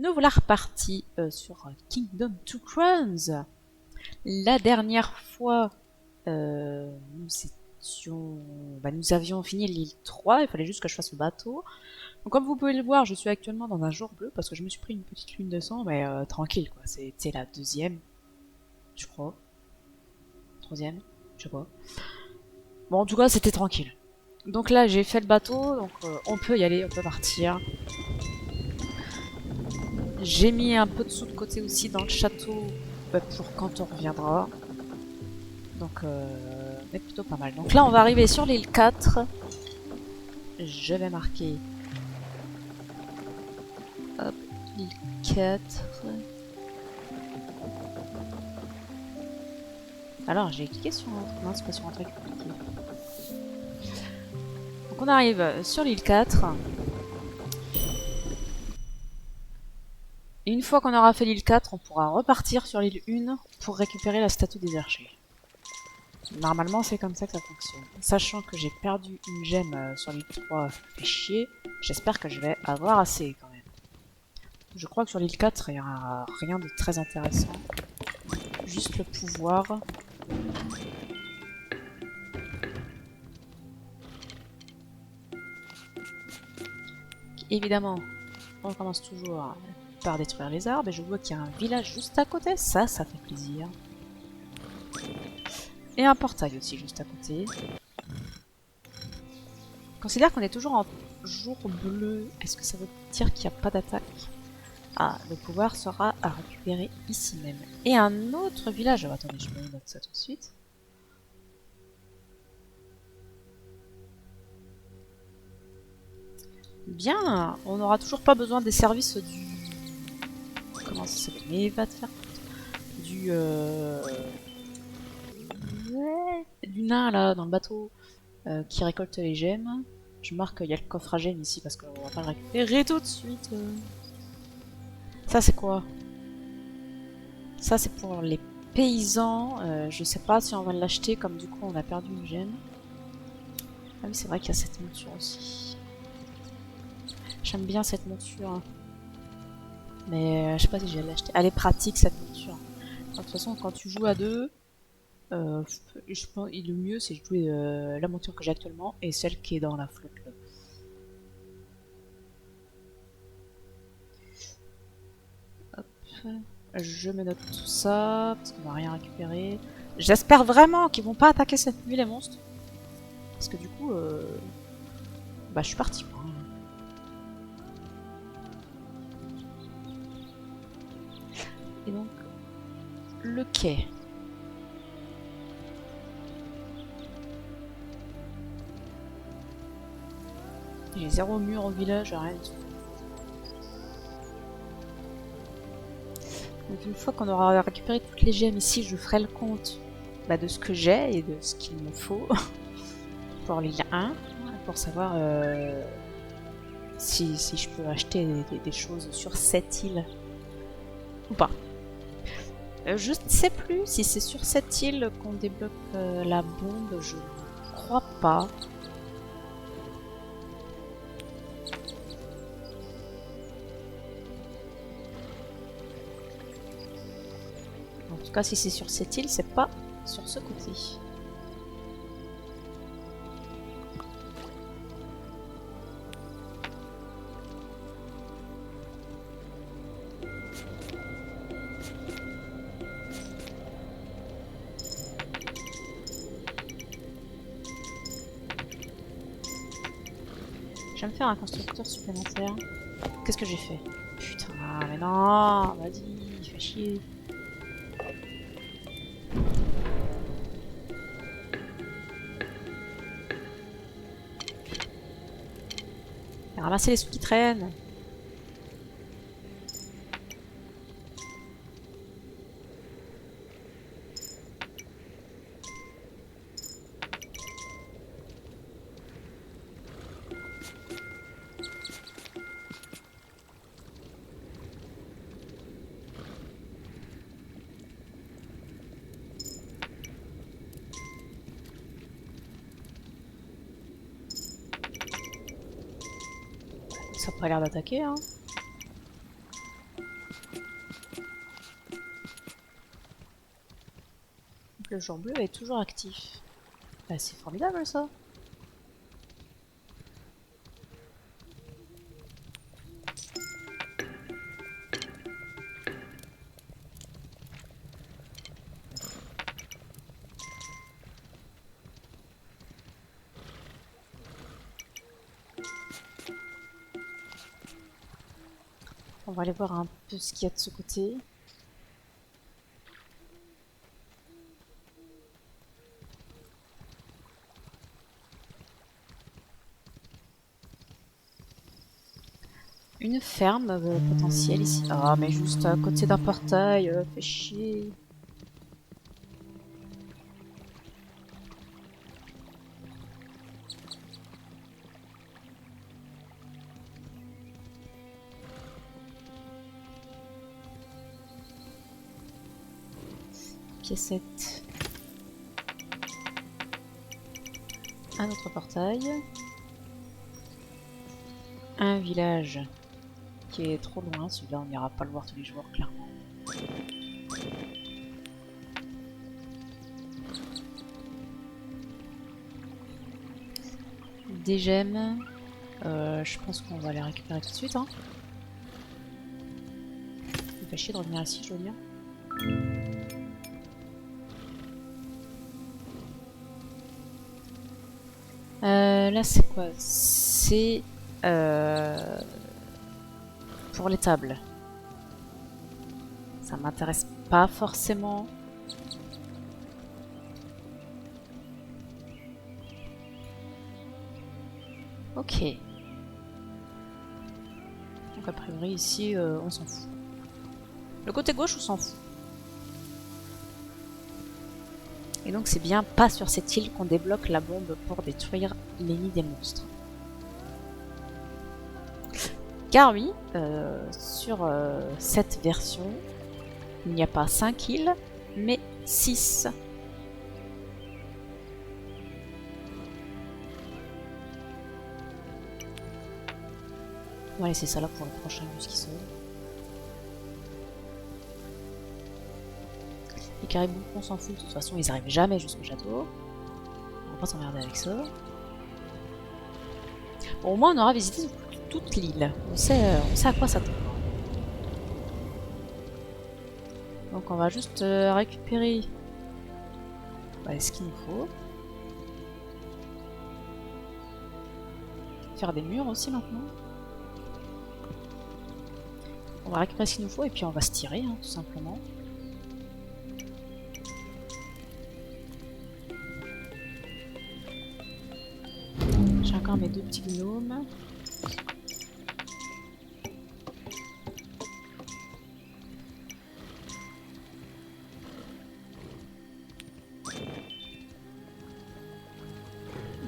Nous voilà repartis sur Kingdom Two Crowns. La dernière fois, nous avions fini l'île 3, il fallait juste que je fasse le bateau. Donc comme vous pouvez le voir, je suis actuellement dans un jour bleu parce que je me suis pris une petite lune de sang, mais tranquille quoi, c'était la deuxième, je crois. Troisième, je sais pas. Bon en tout cas c'était tranquille. Donc là j'ai fait le bateau, donc on peut y aller, on peut partir. J'ai mis un peu de sous de côté aussi dans le château pour quand on reviendra. Donc, mais plutôt pas mal. Donc là, on va arriver sur l'île 4. Je vais marquer hop, l'île 4. Alors, j'ai cliqué sur un truc. Non, c'est pas sur un truc. Donc, on arrive sur l'île 4. Et une fois qu'on aura fait l'île 4, on pourra repartir sur l'île 1 pour récupérer la statue des archers. Normalement, c'est comme ça que ça fonctionne. Sachant que j'ai perdu une gemme sur l'île 3, ça fait chier. J'espère que je vais avoir assez quand même. Je crois que sur l'île 4, il n'y aura rien de très intéressant. Juste le pouvoir. Évidemment, on commence toujours par détruire les arbres. Et je vois qu'il y a un village juste à côté. Ça fait plaisir. Et un portail aussi juste à côté. Je considère qu'on est toujours en jour bleu. Est-ce que ça veut dire qu'il n'y a pas d'attaque? Ah, le pouvoir sera à récupérer ici même. Et un autre village. Oh, attendez, je me note ça tout de suite. Bien, on n'aura toujours pas besoin des services du... Comment ça s'appelle? Mais va te faire... Du... Du nain là, dans le bateau, qui récolte les gemmes. Je marque qu'il y a le coffre à gemmes ici parce qu'on va pas le récupérer tout de suite. Ça c'est quoi? Ça c'est pour les paysans. Je sais pas si on va l'acheter comme du coup on a perdu une gemme. Ah oui c'est vrai qu'il y a cette monture aussi. J'aime bien cette monture. Mais je sais pas si je vais l'acheter. Elle est pratique cette monture. De toute façon quand tu joues à deux, je pense le mieux c'est de jouer la monture que j'ai actuellement et celle qui est dans la flotte là. Hop. Je me note tout ça, parce qu'on va rien récupérer. J'espère vraiment qu'ils vont pas attaquer cette nuit les monstres. Parce que du coup, bah je suis parti moi. Et donc, le quai. J'ai 0 mur au village, rien du tout. Donc une fois qu'on aura récupéré toutes les gemmes ici, je ferai le compte de ce que j'ai et de ce qu'il me faut pour l'île 1, pour savoir si je peux acheter des choses sur cette île ou pas. Je ne sais plus si c'est sur cette île qu'on débloque la bombe, je ne crois pas. En tout cas, si c'est sur cette île, c'est pas sur ce côté. Je vais me faire un constructeur supplémentaire. Qu'est-ce que j'ai fait? Putain, mais non, vas-y, fais chier. Ramasser les sous qui traînent. Ça n'a pas l'air d'attaquer, hein. le jour bleu est toujours actif. Bah, c'est formidable ça. On va aller voir un peu ce qu'il y a de ce côté. Une ferme potentielle ici. Ah, mais juste à côté d'un portail, fait chier. Piécette. Un autre portail. Un village qui est trop loin. Celui-là, on n'ira pas le voir tous les jours, clairement. Des gemmes. Je pense qu'on va les récupérer tout de suite. Hein. Il fait chier de revenir ici, je veux dire. Là, c'est quoi? C'est pour les tables. Ça m'intéresse pas forcément. Ok. Donc a priori ici, on s'en fout. Le côté gauche, on s'en fout. Et donc c'est bien pas sur cette île qu'on débloque la bombe pour détruire les nids des monstres. Car oui, sur cette version, il n'y a pas 5 îles, mais 6. On va laisser ça là pour le prochain bus qui sort. Les caribous, on s'en fout, de toute façon ils arrivent jamais jusqu'au château. On va pas s'emmerder avec ça. Bon, au moins on aura visité toute l'île. On sait à quoi s'attendre. Donc on va juste récupérer ce qu'il nous faut. Faire des murs aussi maintenant. On va récupérer ce qu'il nous faut et puis on va se tirer, hein, tout simplement. J'ai encore mes 2 petits gnomes.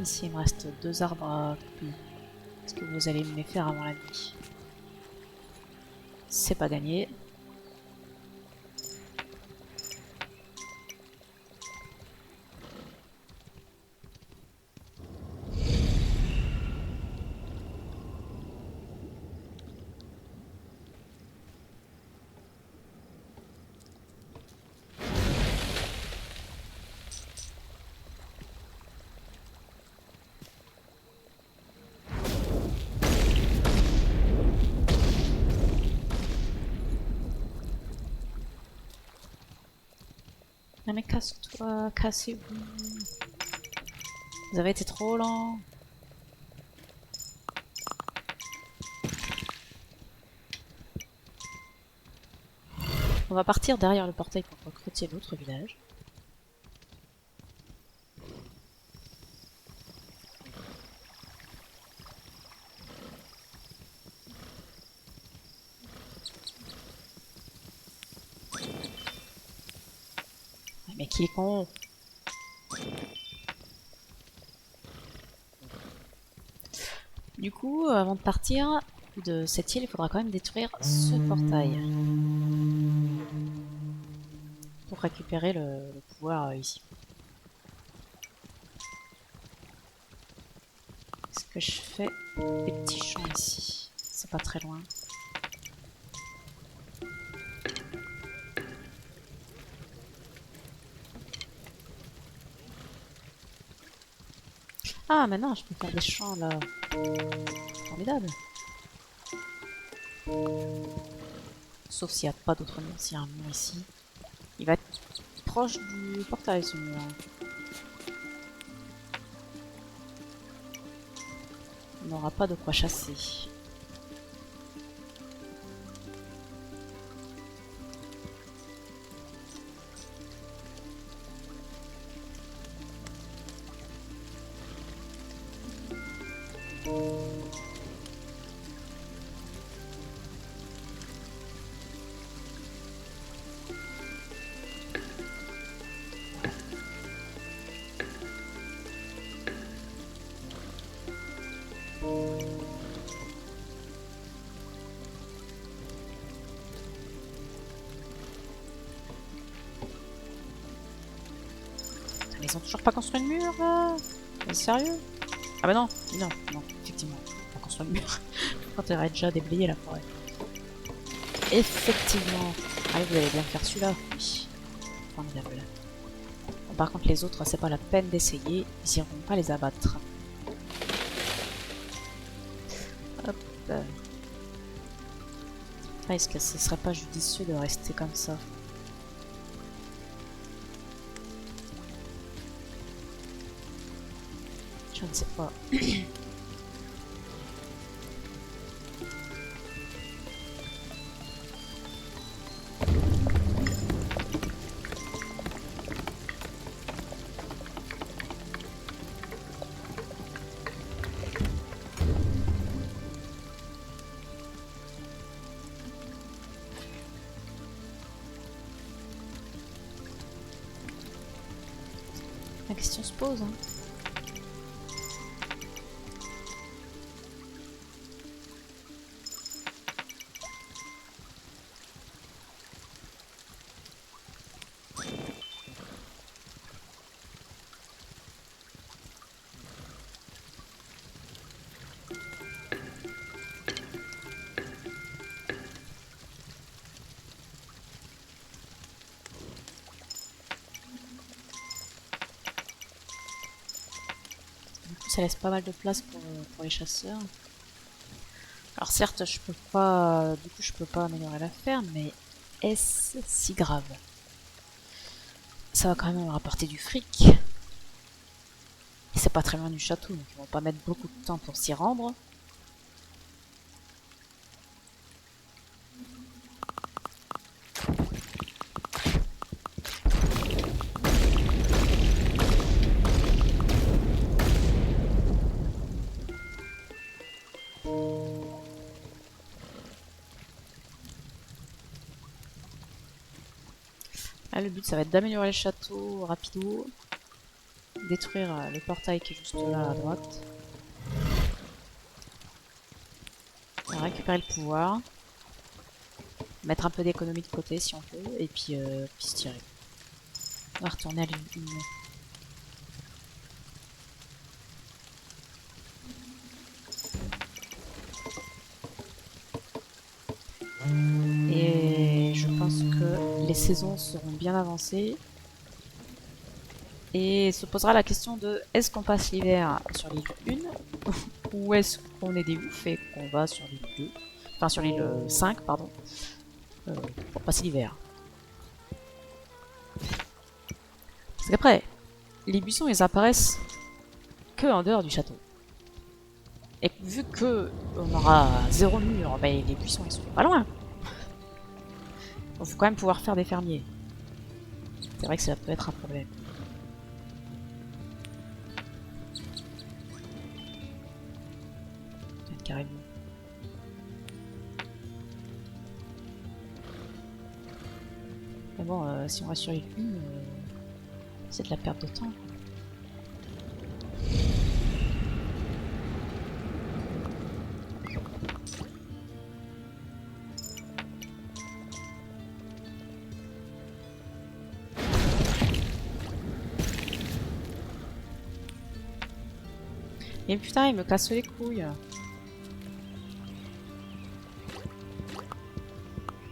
Ici il me reste 2 arbres à couper. Est-ce que vous allez me les faire avant la nuit? C'est pas gagné. Non mais casse-toi, cassez-vous. Vous avez été trop lent. On va partir derrière le portail pour recruter l'autre village. Mais qui est con? Du coup, avant de partir de cette île, il faudra quand même détruire ce portail. Pour récupérer le pouvoir ici. Est-ce que je fais des petits champs ici? C'est pas très loin. Ah, maintenant je peux faire des champs là. Formidable. Sauf s'il n'y a pas d'autre mur, s'il y a un mur ici. Il va être proche du portail ce mur. On n'aura pas de quoi chasser. Mais ils ont toujours pas construit le mur là. Mais sérieux? Ah bah non, non, non, effectivement, pas construit le mur. Quand il aurait déjà déblayé la forêt. Effectivement. Ah, vous allez bien faire celui-là. Oui. Formidable. Bon, par contre, les autres, c'est pas la peine d'essayer. Ils iront pas les abattre. Hop. Ah, est-ce que ce serait pas judicieux de rester comme ça? Je ne sais pas. La question se pose, hein. Du coup, ça laisse pas mal de place pour les chasseurs. Alors certes, je peux pas, du coup, je peux pas améliorer la ferme, mais est-ce si grave? Ça va quand même leur rapporter du fric. Et c'est pas très loin du château, donc ils vont pas mettre beaucoup de temps pour s'y rendre. Là, le but, ça va être d'améliorer le château rapido, détruire le portail qui est juste là à droite, récupérer le pouvoir, mettre un peu d'économie de côté si on peut, et puis se tirer. On va retourner à l'une. Et je pense que les saisons seront bien avancées. Et se posera la question de est-ce qu'on passe l'hiver sur l'île 1 ou est-ce qu'on est des oufs et qu'on va sur l'île 2, enfin sur l'île 5, pardon, pour passer l'hiver. Parce qu'après, les buissons ils apparaissent que en dehors du château. Et vu que on aura 0 mur, ben les buissons ils sont pas loin. Donc faut quand même pouvoir faire des fermiers. C'est vrai que ça peut être un problème. Carrément. Mais bon, si on reste sur l'île 1, c'est de la perte de temps. Et putain, il me casse les couilles.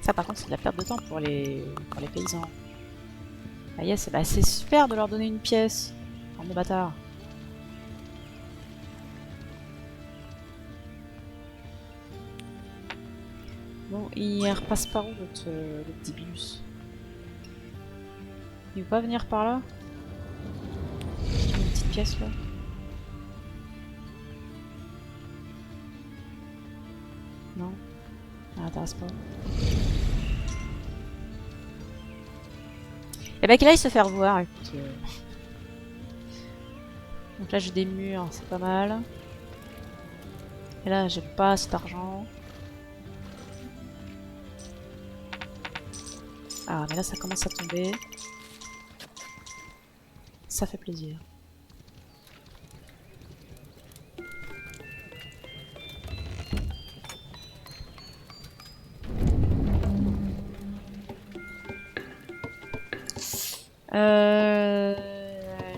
Ça par contre c'est de la perte de temps pour les paysans. Ah yes, bah, c'est super de leur donner une pièce. Bande de bâtards. Bon, il repasse par où le Dibulus? Il veut pas venir par là? Il y a une petite pièce là. Non, ça m'intéresse pas. Et bah qu'il aille se faire voir, écoute. Donc là j'ai des murs, c'est pas mal. Et là j'ai pas assez d'argent. Ah mais là ça commence à tomber. Ça fait plaisir.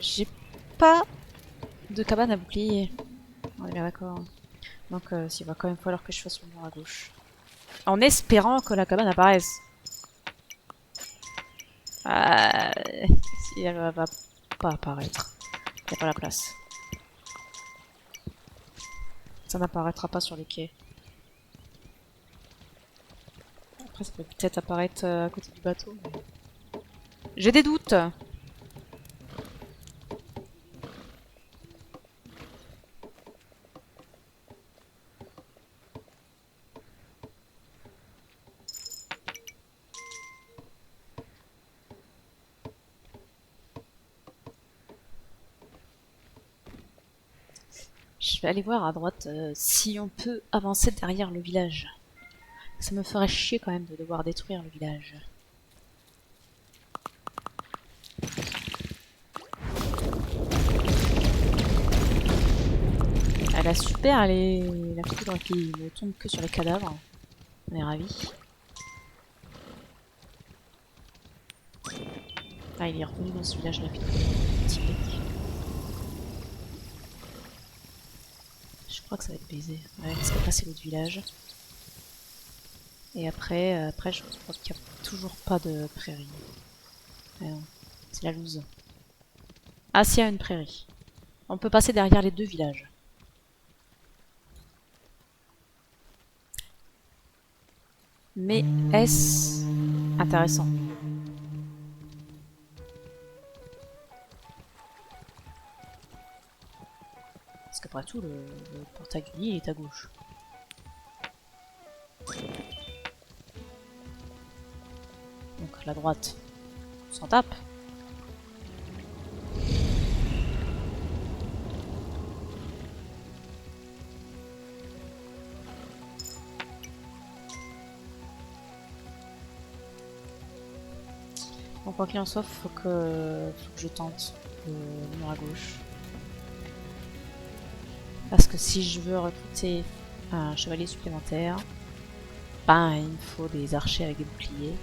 J'ai pas de cabane à bouclier. On est bien d'accord. Donc il va quand même falloir que je fasse le mur à gauche. En espérant que la cabane apparaisse. Si elle va pas apparaître. Il n'y a pas la place. Ça n'apparaîtra pas sur les quais. Après ça peut peut-être apparaître à côté du bateau. J'ai des doutes. Je vais aller voir à droite si on peut avancer derrière le village. Ça me ferait chier quand même de devoir détruire le village. Elle a super la foudre qui ne tombe que sur les cadavres. On est ravis. Ah, il est revenu dans ce village rapidement. Je crois que ça va être baisé. Ouais, laisse passer l'autre village. Et après, je crois qu'il n'y a toujours pas de prairie. Ah non, c'est la loose. Ah, s'il y a une prairie. On peut passer derrière les deux villages. Mais est-ce intéressant? Parce qu'après tout, le portail du Nil est à gauche. Donc la droite, on s'en tape. Bon, quoi qu'il en soit, faut que je tente le mur à gauche. Parce que si je veux recruter un chevalier supplémentaire, ben il me faut des archers avec des boucliers.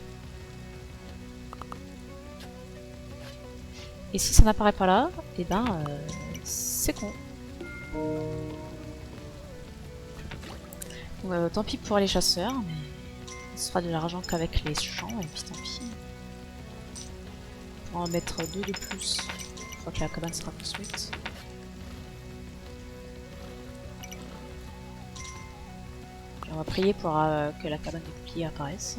Et si ça n'apparaît pas là, et ben c'est con. Tant pis pour les chasseurs, mais ce sera de l'argent qu'avec les champs, et puis tant pis. On va en mettre 2 de plus une fois que la cabane sera construite. On va prier pour que la cabane de bouclier apparaisse.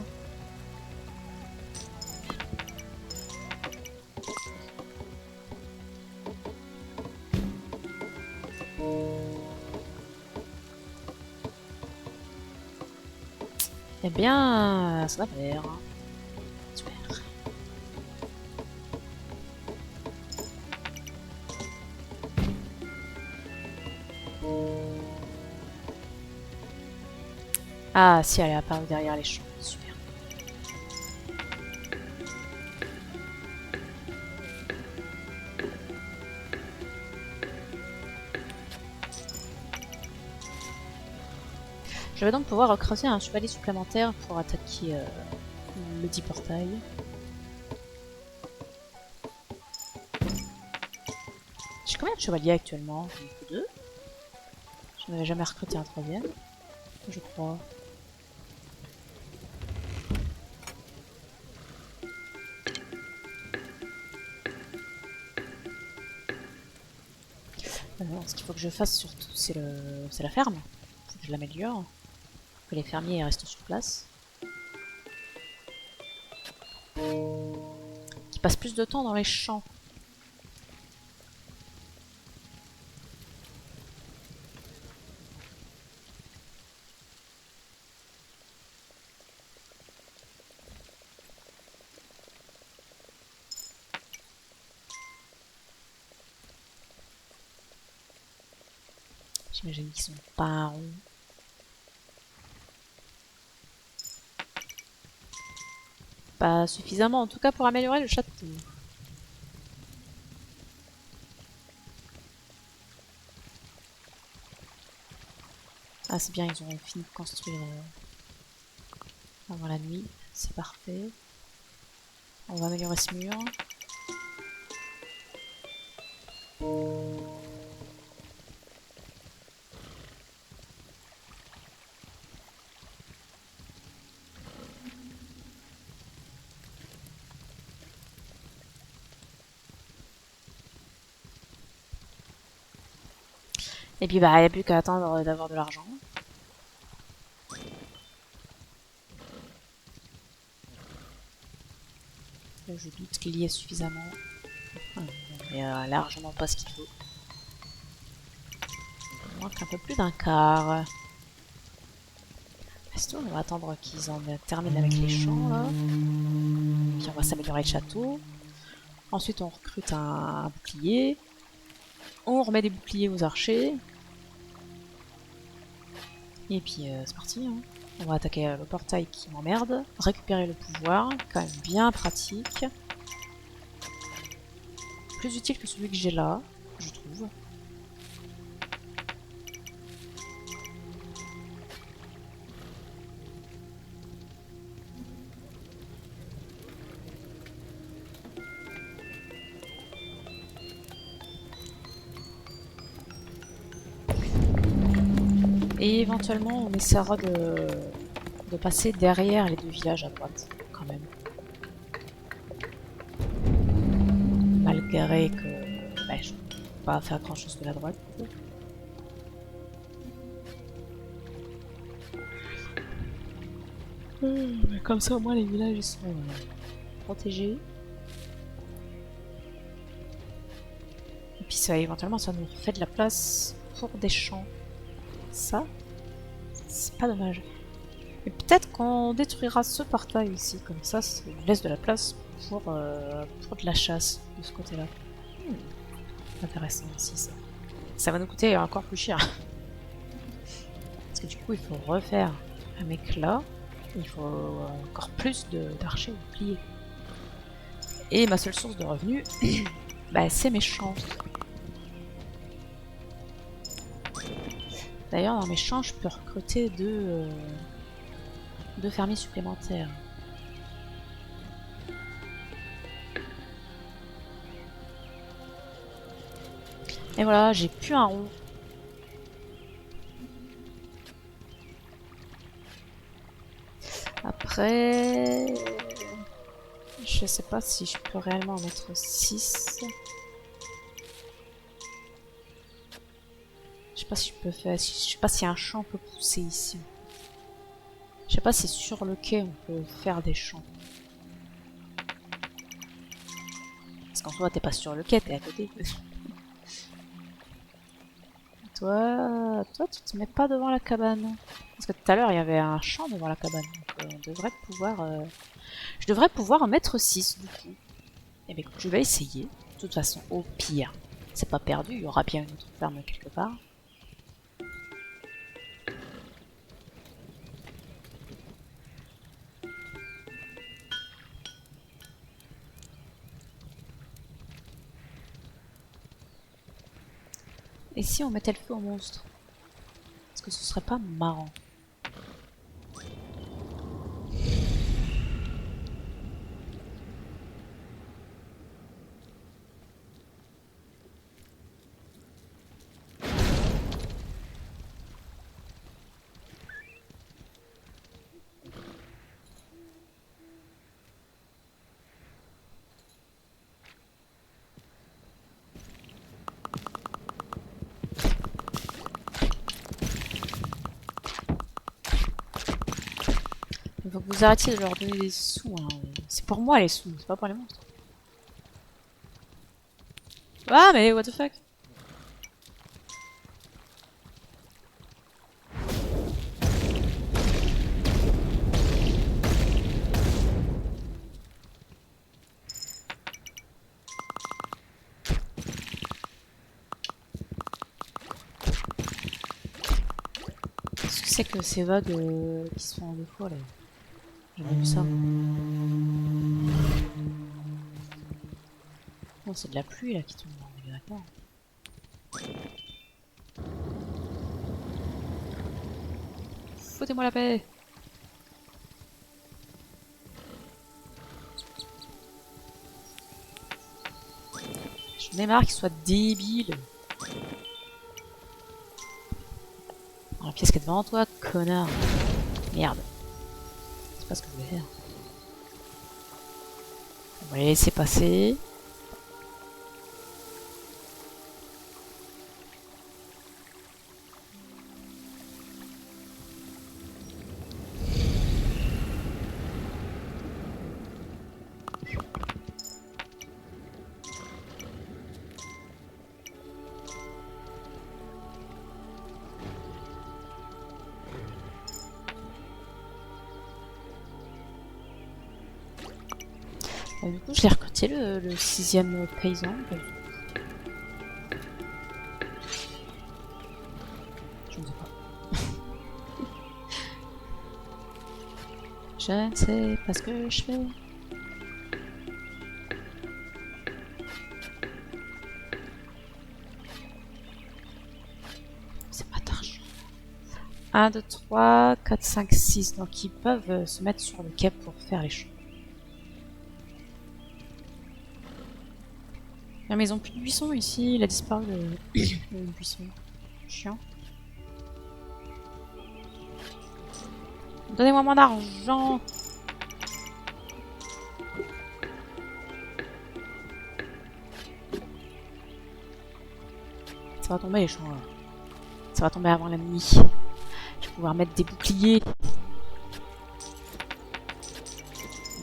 Eh bien, ça va faire. Super. Ah, si elle est apparue derrière les champs. Super. Je vais donc pouvoir recruter un chevalier supplémentaire pour attaquer le dit portail. J'ai combien de chevaliers actuellement? J'en ai que 2. Je n'avais jamais recruté un troisième, je crois. Ce qu'il faut que je fasse surtout, c'est la ferme. Faut que je l'améliore. Que les fermiers restent sur place. Qui passe plus de temps dans les champs. J'imagine qu'ils sont pas ronds. Pas suffisamment, en tout cas pour améliorer le château. Ah c'est bien, ils ont fini de construire avant la nuit, c'est parfait. On va améliorer ce mur. Et puis bah, il n'y a plus qu'à attendre d'avoir de l'argent. Je doute qu'il y ait suffisamment. Il n'y a largement pas ce qu'il faut. Il manque un peu plus d'un quart. On va attendre qu'ils en terminent avec les champs là. Puis on va s'améliorer le château. Ensuite on recrute un bouclier. On remet des boucliers aux archers. Et puis c'est parti. Hein. On va attaquer le portail qui m'emmerde. Récupérer le pouvoir. Quand même bien pratique. Plus utile que celui que j'ai là, je trouve. Et éventuellement, on essaiera de passer derrière les deux villages à droite, quand même. Malgré que bah, je ne peux pas faire grand chose de la droite. Mais comme ça, au moins, les villages ils sont protégés. Et puis ça, éventuellement, ça nous fait de la place pour des champs. Ça, c'est pas dommage. Et peut-être qu'on détruira ce portail ici, comme ça, ça laisse de la place pour de la chasse de ce côté-là. Intéressant aussi ça. Ça va nous coûter encore plus cher. Parce que du coup, il faut refaire un mec là. Il faut encore plus d'archers boucliers. Et ma seule source de revenus, bah, c'est mes champs. D'ailleurs, dans mes champs, je peux recruter deux fermiers supplémentaires. Et voilà, j'ai plus un rond. Après... Je sais pas si je peux réellement en mettre 6. Je sais pas si je peux faire... Je sais pas si un champ peut pousser ici. Je sais pas si sur le quai on peut faire des champs. Parce qu'en soi t'es pas sur le quai, t'es à côté. Toi, tu te mets pas devant la cabane. Parce que tout à l'heure il y avait un champ devant la cabane. Donc on devrait pouvoir... Je devrais pouvoir en mettre 6 du coup. Et bien écoute, je vais essayer. De toute façon, au pire, c'est pas perdu, il y aura bien une autre ferme quelque part. Et si on mettait le feu au monstre? Est-ce que ce serait pas marrant? Il faut que vous arrêtiez de leur donner des sous. Hein. C'est pour moi les sous, c'est pas pour les monstres. Ah mais what the fuck. Qu'est-ce que c'est que ces vagues qui se font deux fois là? J'ai jamais vu ça. Non, c'est de la pluie là qui tombe, on est d'accord. Foutez-moi la paix! J'en ai marre qu'il soit débile! La pièce qui est devant toi, connard! Merde! C'est pas ce que je voulais faire. On va les laisser passer. Du coup, je l'ai recruté le sixième paysan. Je ne sais pas. Je ne sais pas ce que je fais. C'est pas d'argent. 1, 2, 3, 4, 5, 6. Donc ils peuvent se mettre sur le quai pour faire les champs. Non mais ils ont plus de buisson ici, il a disparu le buisson. Chiant. Donnez-moi mon argent! Ça va tomber les champs là. Ça va tomber avant la nuit. Je vais pouvoir mettre des boucliers.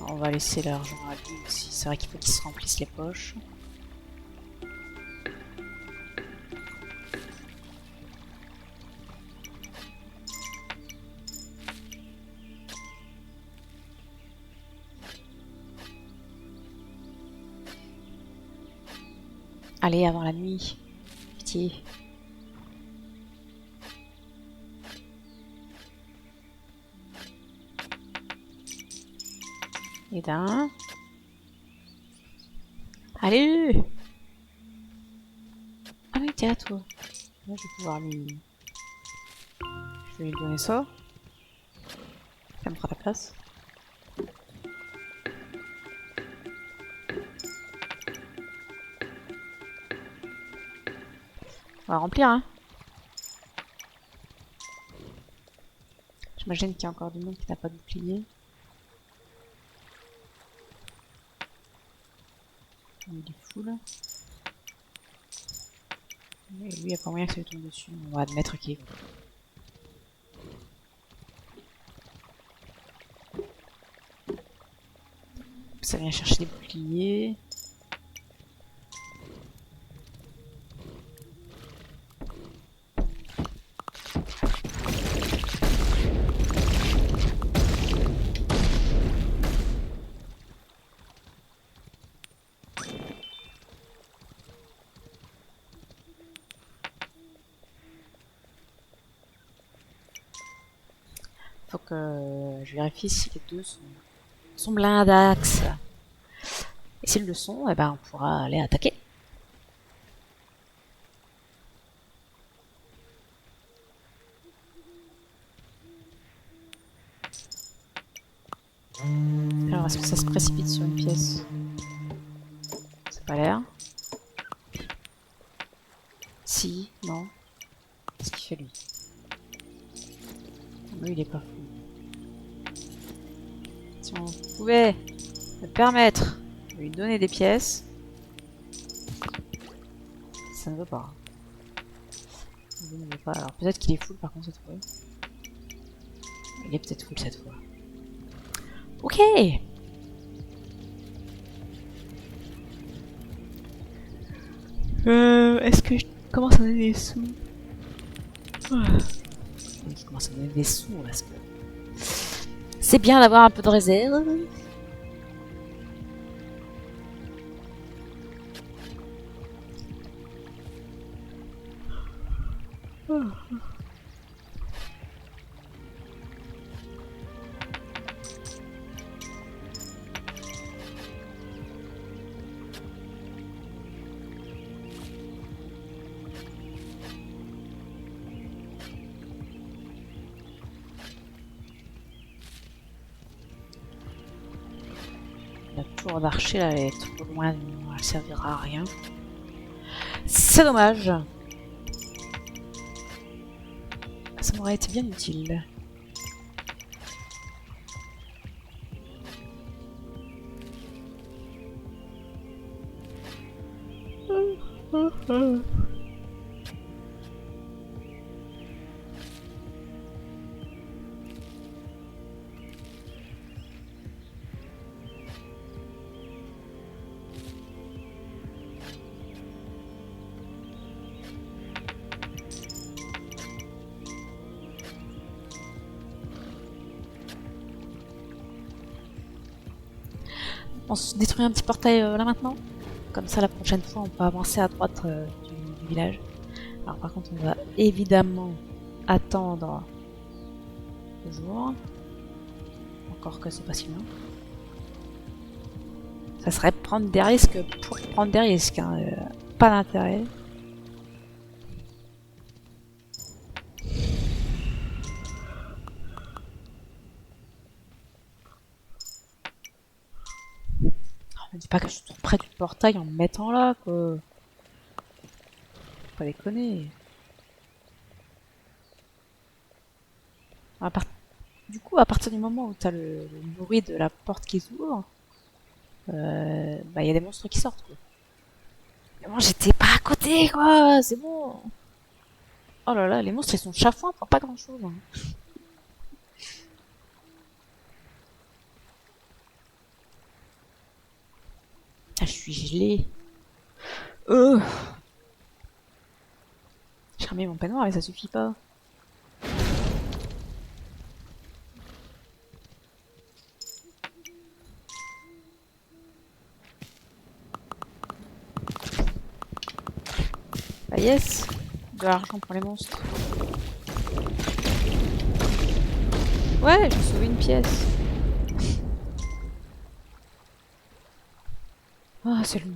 On va laisser l'argent à lui aussi. C'est vrai qu'il faut qu'il se remplisse les poches. Allez, avant la nuit. Pitié. Et d'un. Allez! Ah oui, t'es à toi. Là, je vais pouvoir lui... Je vais lui donner ça. Ça me fera la place. On va remplir, hein. J'imagine qu'il y a encore du monde qui n'a pas de bouclier. Il est fou là. Et lui, il n'y a pas moyen que ça lui tombe dessus. On va admettre qu'il est fou. Ça vient chercher des boucliers. Faut que je vérifie si les deux sont blindax. Et s'ils le sont, eh ben on pourra aller attaquer. Alors est-ce que ça se précipite sur une pièce? C'est pas l'air. Si, non. Qu'est-ce qu'il fait lui? Lui il est pas fou. Si on pouvait me permettre de lui donner des pièces. Ça ne veut pas. Ça ne veut pas. Alors peut-être qu'il est full par contre cette fois. Il est peut-être full cette fois. Ok. Est-ce que je commence à donner des sous? Je commence à donner des sous parce que c'est bien d'avoir un peu de réserve. La tour d'archer là, elle est trop loin, elle servira à rien. C'est dommage. Ça m'aurait été bien utile. On se détruit un petit portail là maintenant. Comme ça, la prochaine fois, on peut avancer à droite du village. Alors par contre, on va évidemment attendre le jour. Encore que c'est pas si loin. Ça serait prendre des risques pour prendre des risques. Hein. Pas d'intérêt. Me dis pas que je suis trop près du portail en me mettant là, quoi. Faut pas déconner. Du coup, à partir du moment où t'as le bruit de la porte qui s'ouvre, bah y a des monstres qui sortent, quoi. Mais moi, j'étais pas à côté, quoi. C'est bon. Oh là là, les monstres, ils sont chafouins pour pas grand chose. Hein. Ah, je suis gelée. J'ai remis mon peignoir mais ça suffit pas. Bah yes, de l'argent pour les monstres. Ouais, j'ai sauvé une pièce. Ah, c'est long.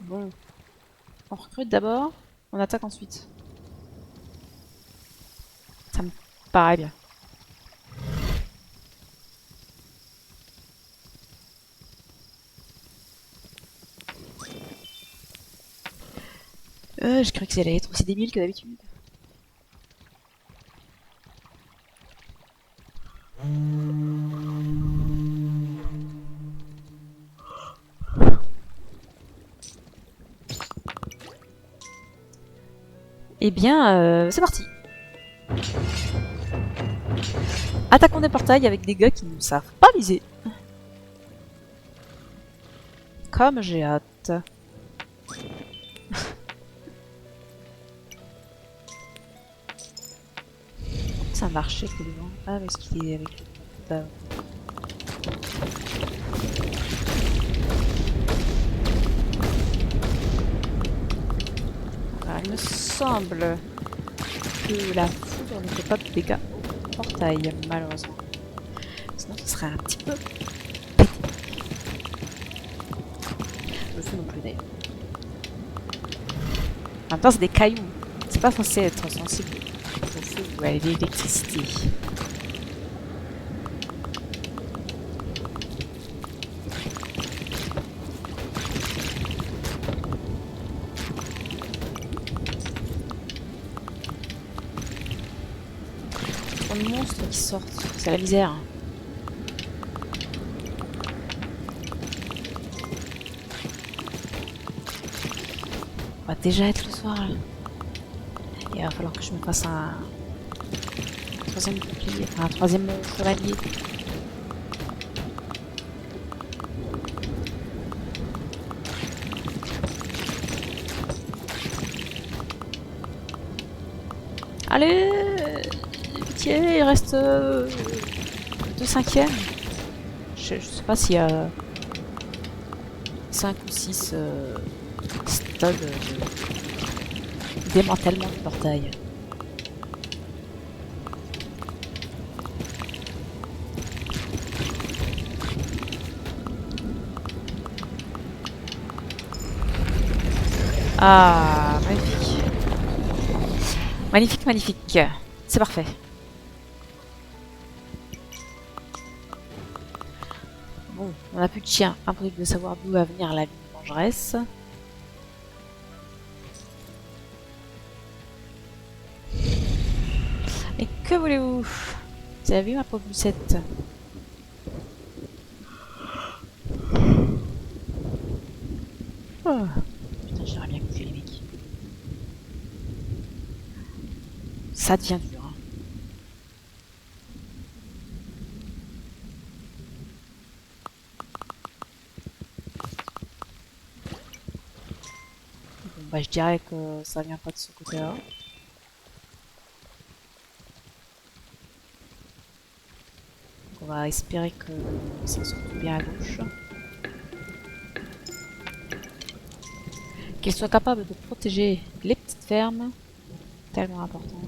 Bon. On recrute d'abord, on attaque ensuite. Ça me paraît bien. Je croyais que ça allait être aussi débile que d'habitude. Eh bien, c'est parti. Attaquons des portails avec des gars qui ne savent pas viser. Comme j'ai hâte. Ça marchait que le vent. Ah, parce qu'il est avec le... Alors, il me semble que la foudre ne fait pas de dégâts au portail, malheureusement. Sinon, ce serait un petit peu pété. Le feu non plus d'ailleurs. En même temps, c'est des cailloux. C'est pas censé être sensible au feu ou à l'électricité. Trop de monstres qui sortent, c'est la misère. On va déjà être le soir là. Il va falloir que je me fasse un troisième bouclier, enfin un troisième chevalier. Allez, pitié, il reste 2/5. Je sais pas s'il y a 5 ou 6 stades de démantèlement du portail. Ah, magnifique. Magnifique, magnifique. C'est parfait. Bon, on n'a plus de chien. Impossible de savoir d'où va venir la ligne vengeresse. Et que voulez-vous? Vous avez vu ma pauvre Lucette? Oh. Putain, j'aurais bien goûté les mecs. Ça devient dur. Hein. Bon, bah, je dirais que ça vient pas de ce côté-là. On va espérer que ça se retrouve bien à gauche. Qu'il soit capable de protéger les petites fermes. Tellement important.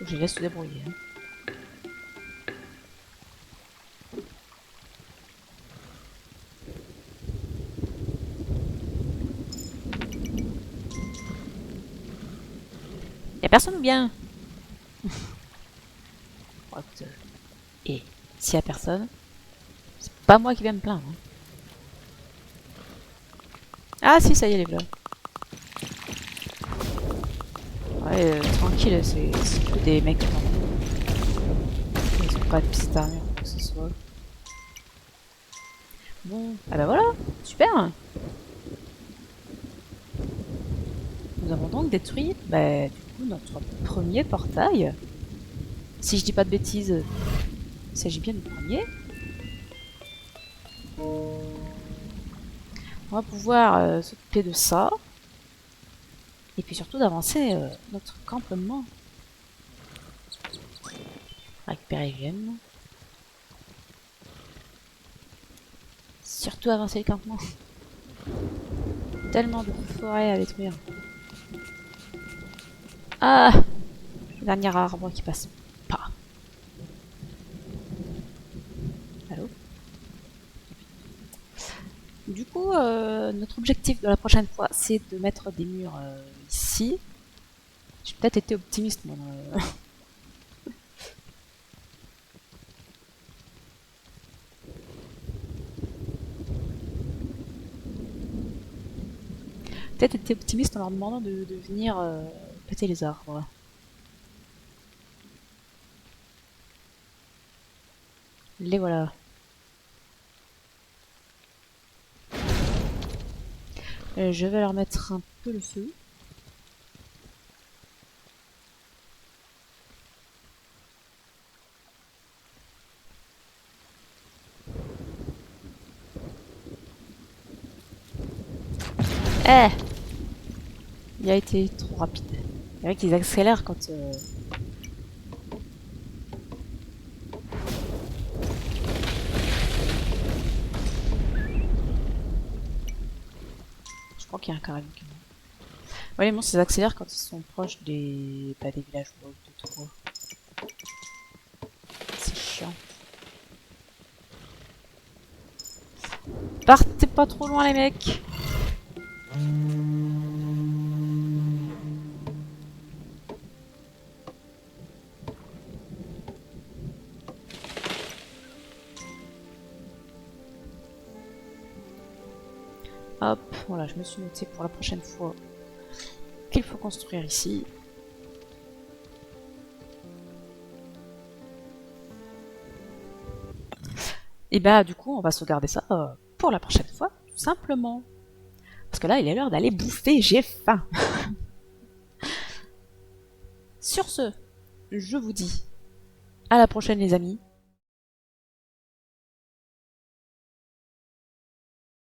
Je les laisse se débrouiller. Hein. Y'a personne ou bien? Bon, écoute, et s'il y a personne, c'est pas moi qui vais me plaindre. Hein. Ah si, ça y est, les voilà. Ouais, tranquille, c'est que des mecs. Ils ont pas de petite armure ou quoi que ce soit. Bon, ah bah voilà, super. Nous avons donc détruit, bah, du coup, notre premier portail. Si je dis pas de bêtises, il s'agit bien du premier. On va pouvoir s'occuper de ça. Et puis surtout d'avancer notre campement. Récupérer les gemmes. Surtout avancer le campement. Tellement de forêts à détruire. Ah! Le dernier arbre qui passe pas. Allô? Du coup, notre objectif de la prochaine fois, c'est de mettre des murs ici. J'ai peut-être été optimiste, moi. Peut-être été optimiste en leur demandant de venir péter les arbres. Les voilà. Je vais leur mettre un peu le feu. Eh! Il a été trop rapide. C'est vrai qu'ils accélèrent quand... Je crois qu'il y a un carré. Ouais, les monstres ils accélèrent quand ils sont proches des, bah, des villages ou de trop. C'est chiant. Partez pas trop loin les mecs. Hop, voilà, je me suis noté pour la prochaine fois qu'il faut construire ici. Et bah du coup on va sauvegarder ça pour la prochaine fois, tout simplement. Parce que là il est l'heure d'aller bouffer, j'ai faim. Sur ce, je vous dis à la prochaine les amis.